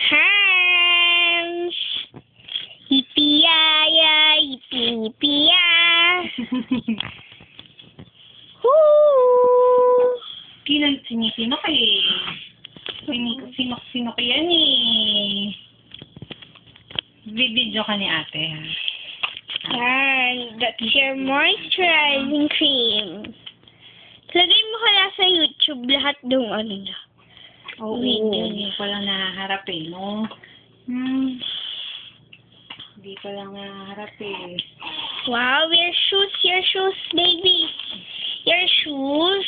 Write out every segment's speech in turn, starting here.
Hans! Yippee-ya-ya, yippee-yippee-ya! Woo! Sino kayo? Sino kaya ni? Video ka ni ate, ha? Yan, that's your moisturizing cream. Lagay mo kaya sa YouTube lahat ng ano na. Oo, hindi ko lang nahaharap eh, no? Hindi ko lang nahaharap eh. Wow, your shoes, baby. Your shoes.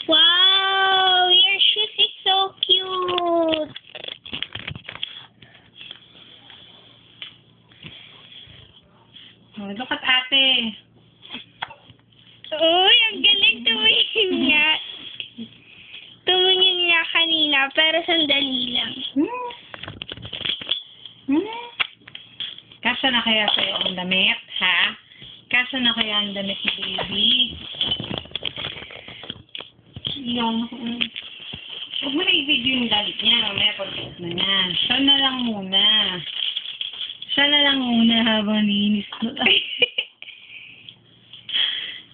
Wow, your shoes is so cute. Oh, look at ate. Uy, ang galing tumingin nga. Tumingin nga kanina, pero sandali lang. Kasya na kaya sa'yo ang damit, ha? Kasya na kaya ang damit ni baby? Yung, huwag mo na i-video yung damit niya. Mamaya pag-out na niya. Siya na lang muna. Siya na lang muna habang linis.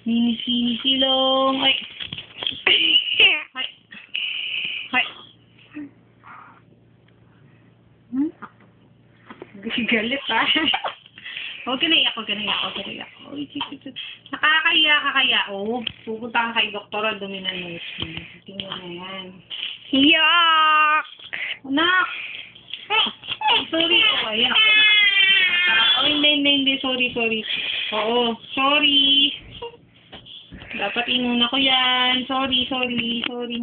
Linis silong. Ay. Ay. Ay. Galit ha. Huwag ka naiyak. Nakakaya ka kaya, oh. Pupunta ka kay doktora, dumi na nose mo. Tingnan na yan. Yuck! Anak! Sorry. Oh, ayan. Oh, hindi. Sorry. Oo, sorry. Dapat inuna ko yan. Sorry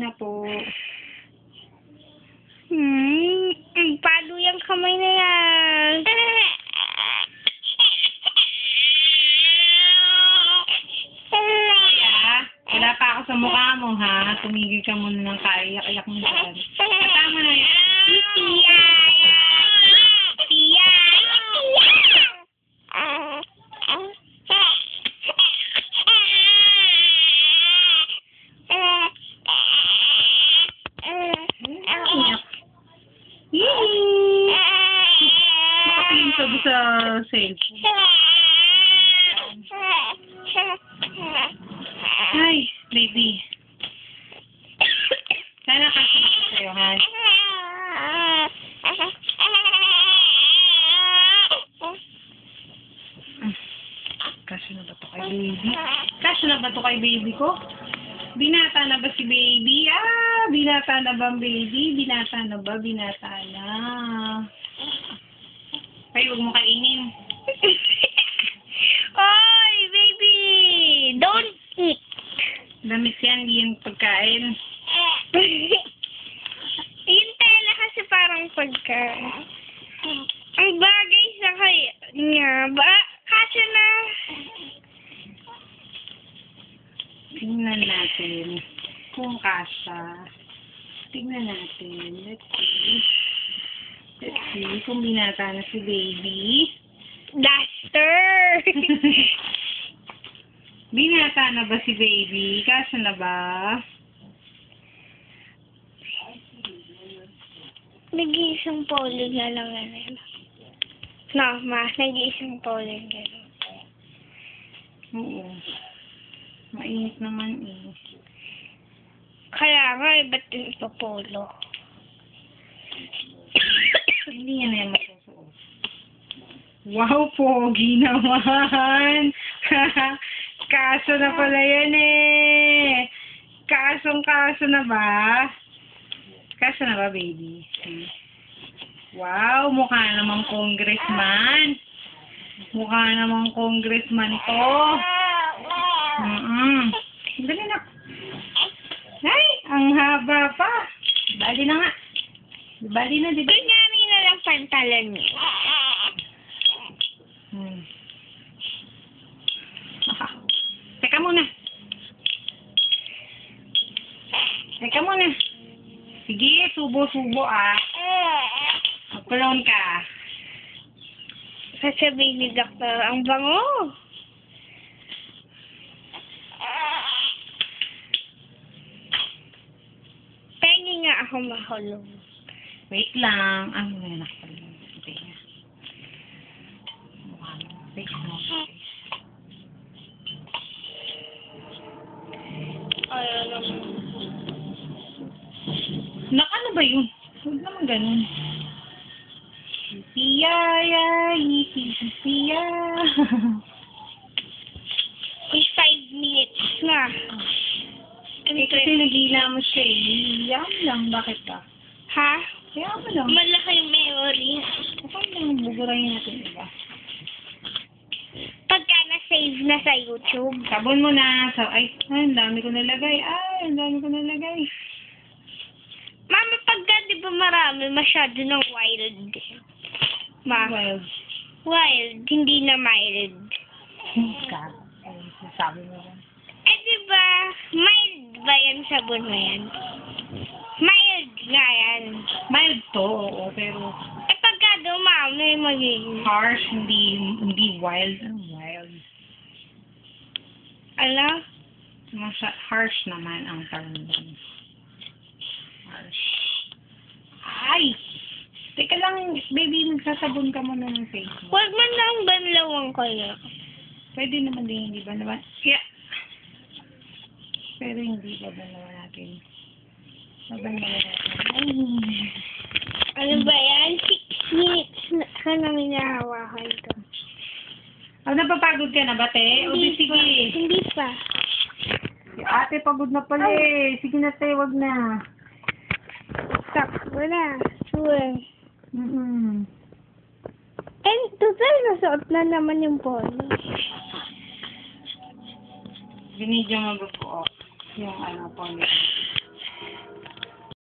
na po. Palo yung kamay na yan. Kaya, wala pa ako sa mukha mo, ha? Tumigil ka muna ng kaiyak-iyak mo dyan. Tama na yan. Nakatingin sabi sa cellphone. Hi, baby. Sana kasi sa'yo, ha? Kasya na ba to kay baby? Kasya na ba to kay baby ko? Binata na ba si baby? Binata na ba ang baby? Binata na. Ay, huwag mo kainin. Oy, baby! Don't eat! Damit yan, di yung pagkain. Yung tela kasi parang pagkain. Ang bagay sa kaya niya. Kasi na... Tingnan natin kung kasya. Tingnan natin. Let's see kung binata na si baby. Duster! Binata na ba si baby? Kasya na ba? Nag-iisang polling na lang yan. No, ma, nag-iisang polling na lang. Oo. Mainit naman eh. Kaya nga, ba't din ipapolo? Hindi yan yung masusuot. Wow, pogi naman! Kaso na pala yan eh! Kaso na ba? Kaso na ba, baby? Wow, mukha namang congressman. Mukha namang congressman to. Dali na. Ay, ang haba pa. Bali na nga. Bali na, di ba? Kunyari na lang pantalan niya. Teka muna. Sige, subo-subo Magkulong ka. Sasabihin ni Doktor, ang bango. Pengi nga ako mahulog. Wait lang. Ah, may nakapal. Okay. Wait lang. Ayaw naman. Ano ba yun? Huwag naman ganun. Pia. Uy, 5 minutes na. Eh, kasi nagila mo siya eh. Yam lang. Bakit ba? Ha? Kaya mo lang. Malaki yung memory. Okay lang. Buburahin natin iba. Pagka na-save na sa YouTube. Sabon mo na. Ay, ang dami ko nalagay. Mama, pagka di ba marami, masyado ng wild. Wild. Wild, hindi na mild. God. Ay, sabi mo ba? Eh, di ba, mild ba yan sabon mo yan? Mild nga yan. Mild to, oo, pero Eh, pagka dumami, magiging, harsh, hindi wild. Wild. ano? Harsh naman ang term doon. Harsh. Ay! Teka lang, baby, magsasabon ka muna ng face mo. Huwag man lang banlawang kayo. Pwede naman din, hindi ba naman? Yeah. Pero hindi ba naman natin? Babanlawan natin. Ay. Ano ba yan? 6 minutes na ka namin nahawakan to. Napapagod ka na ba, te? O, di, sige. Hindi pa. Si ate, pagod na pala eh. Sige na, te, wag na. Stop. Wala. Sure. Eh, total, nasuot na naman yung polo. Binidyo mo ba po? Yung ano po niya.